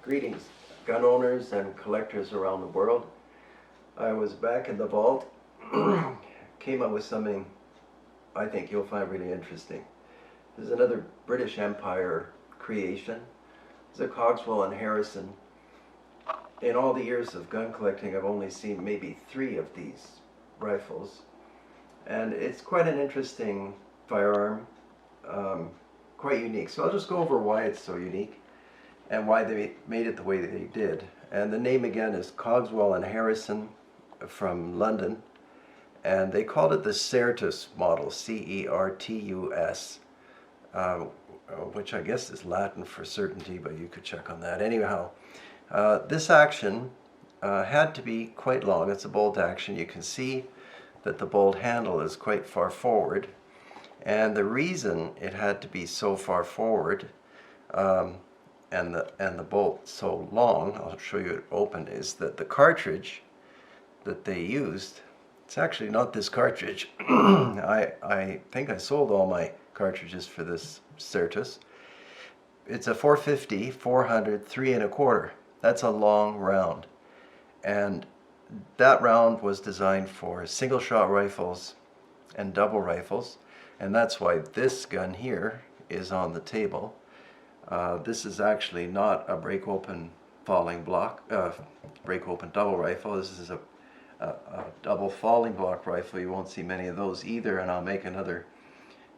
Greetings, gun owners and collectors around the world. I was back in the vault, came up with something I think you'll find really interesting. This is another British Empire creation. It's a Cogswell and Harrison. In all the years of gun collecting, I've only seen maybe 3 of these rifles. And it's quite an interesting firearm, quite unique. So I'll just go over why it's so unique and why they made it the way they did. And the name again is Cogswell and Harrison from London, and they called it the Certus model, C-E-R-T-U-S, which I guess is Latin for certainty, but you could check on that. Anyhow, this action had to be quite long. It's a bolt action. You can see that the bolt handle is quite far forward, and the reason it had to be so far forward and the bolt so long, I'll show you it open, is that the cartridge that they used, it's actually not this cartridge. I think I sold all my cartridges for this Certus. It's a 450, 400, 3 1/4. That's a long round. And that round was designed for single shot rifles and double rifles. And that's why this gun here is on the table. This is actually not a break open falling block, break open double rifle. This is a double falling block rifle. You won't see many of those either, and I'll make another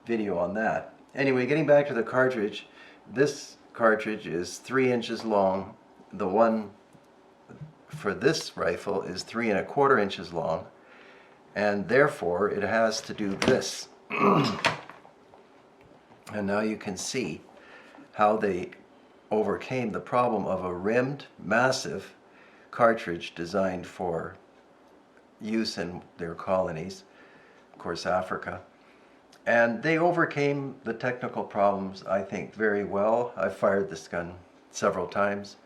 video on that. Anyway, getting back to the cartridge, this cartridge is 3 inches long. The one for this rifle is 3 1/4 inches long, and therefore it has to do this. And now you can see how they overcame the problem of a rimmed, massive cartridge designed for use in their colonies, of course Africa. And they overcame the technical problems, I think, very well. I've fired this gun several times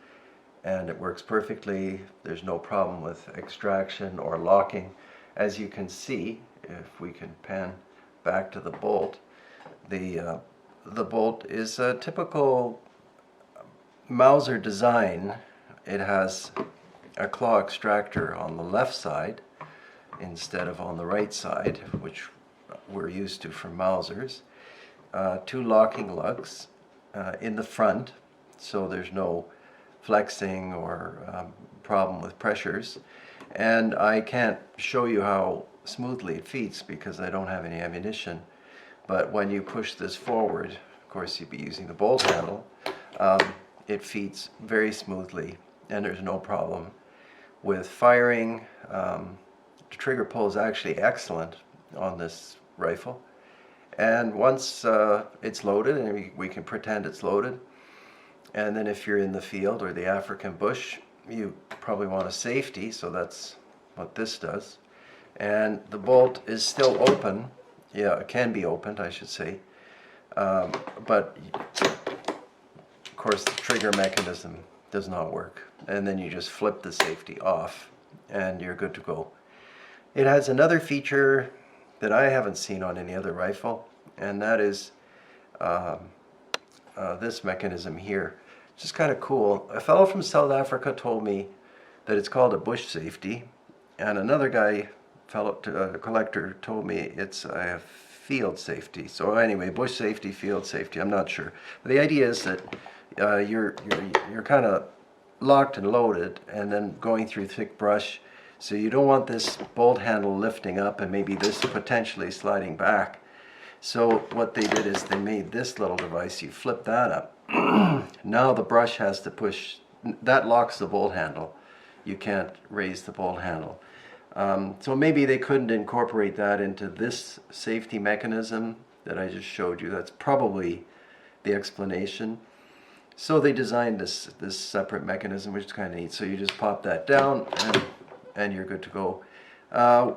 and it works perfectly. There's no problem with extraction or locking. As you can see, if we can pan back to the bolt, the bolt is a typical Mauser design. It has a claw extractor on the left side instead of on the right side, which we're used to from Mausers. 2 locking lugs in the front, so there's no flexing or problem with pressures. And I can't show you how smoothly it feeds because I don't have any ammunition. But when you push this forward, of course you'd be using the bolt handle, it feeds very smoothly and there's no problem with firing. The trigger pull is actually excellent on this rifle. And once it's loaded, and we can pretend it's loaded, and then if you're in the field or the African bush, you probably want a safety, so that's what this does. And the bolt is still open. Yeah, it can be opened, I should say. But of course the trigger mechanism does not work. And then you just flip the safety off and you're good to go. It has another feature that I haven't seen on any other rifle, and that is this mechanism here. Which is kind of cool. A fellow from South Africa told me that it's called a bush safety, and another guy, collector, told me it's a field safety. So anyway, bush safety, field safety, I'm not sure. But the idea is that you're kind of locked and loaded and then going through thick brush, so you don't want this bolt handle lifting up and maybe this potentially sliding back. So what they did is they made this little device. You flip that up. Now the brush has to push, that locks the bolt handle. You can't raise the bolt handle. So maybe they couldn't incorporate that into this safety mechanism that I just showed you. That's probably the explanation. So they designed this separate mechanism, which is kind of neat. So you just pop that down and you're good to go.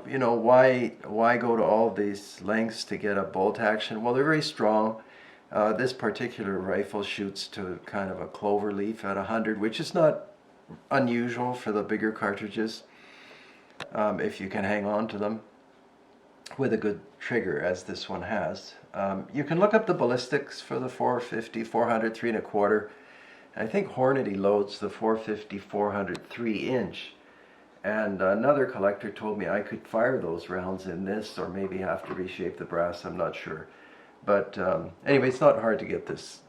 You know, why go to all these lengths to get a bolt action? Well, they're very strong. This particular rifle shoots to kind of a clover leaf at 100, which is not unusual for the bigger cartridges, if you can hang on to them with a good trigger, as this one has. You can look up the ballistics for the 450, 400, 3 1/4. I think Hornady loads the 450-400 3-inch. And another collector told me I could fire those rounds in this, or maybe have to reshape the brass. I'm not sure. But anyway, it's not hard to get this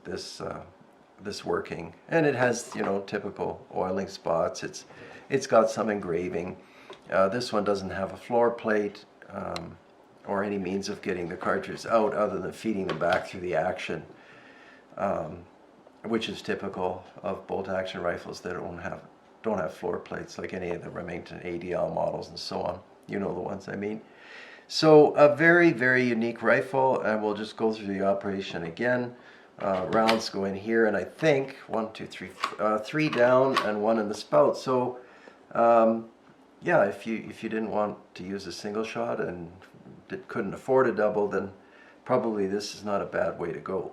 working, and it has, you know, typical oiling spots. It's got some engraving. This one doesn't have a floor plate or any means of getting the cartridge out other than feeding them back through the action, which is typical of bolt action rifles that don't have floor plates, like any of the Remington ADL models and so on. You know the ones I mean. So a very, very unique rifle, and we'll just go through the operation again. Rounds go in here, and I think 3 down and 1 in the spout. So yeah, if you didn't want to use a single shot and couldn't afford a double, then probably this is not a bad way to go.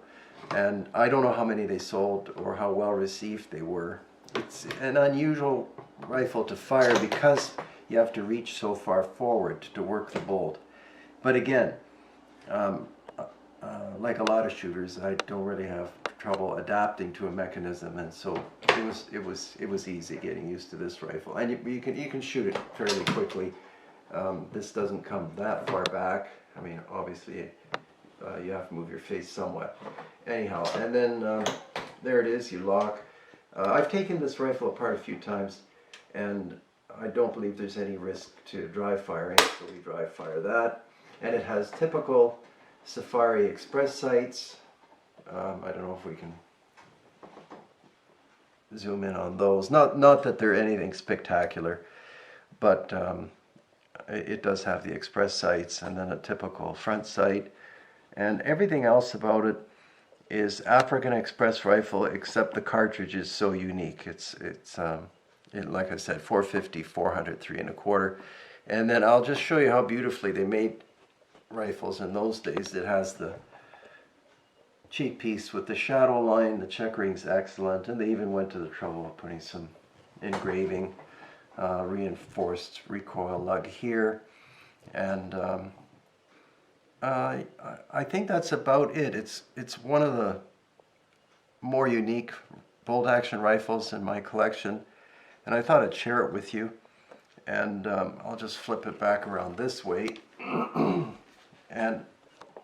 And I don't know how many they sold or how well received they were. It's an unusual rifle to fire because you have to reach so far forward to work the bolt. But again, like a lot of shooters, I don't really have trouble adapting to a mechanism, and so it was easy getting used to this rifle. And you can shoot it fairly quickly. This doesn't come that far back. I mean, obviously, you have to move your face somewhat. Anyhow, and then there it is. You lock. I've taken this rifle apart a few times, and I don't believe there's any risk to dry firing, so we dry fire that. And it has typical Safari Express sights. I don't know if we can zoom in on those. Not that they're anything spectacular, but it does have the Express sights and then a typical front sight. And everything else about it is African Express rifle, except the cartridge is so unique. It's like I said, 450, 400, 3 1/4. And then I'll just show you how beautifully they made rifles in those days. It has the cheek piece with the shadow line. The checkring's excellent, and they even went to the trouble of putting some engraving, reinforced recoil lug here. And I think that's about it. It's one of the more unique bolt action rifles in my collection, and I thought I'd share it with you. And I'll just flip it back around this way. And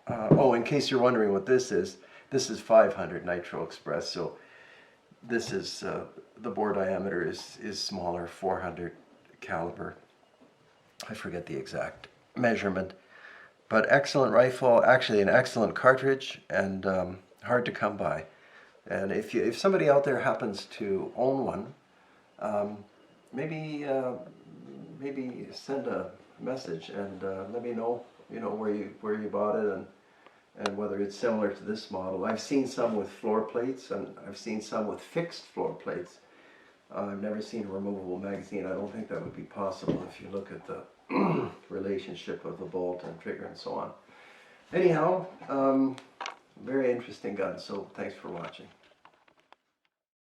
oh, in case you're wondering what this is 500 Nitro Express. So this is the bore diameter is smaller, 400 caliber. I forget the exact measurement. But excellent rifle, actually an excellent cartridge, and hard to come by. And if somebody out there happens to own one, maybe send a message and let me know, where you bought it and whether it's similar to this model. I've seen some with floor plates, and I've seen some with fixed floor plates. I've never seen a removable magazine. I don't think that would be possible if you look at the relationship of the bolt and trigger and so on. Anyhow, very interesting gun, so thanks for watching.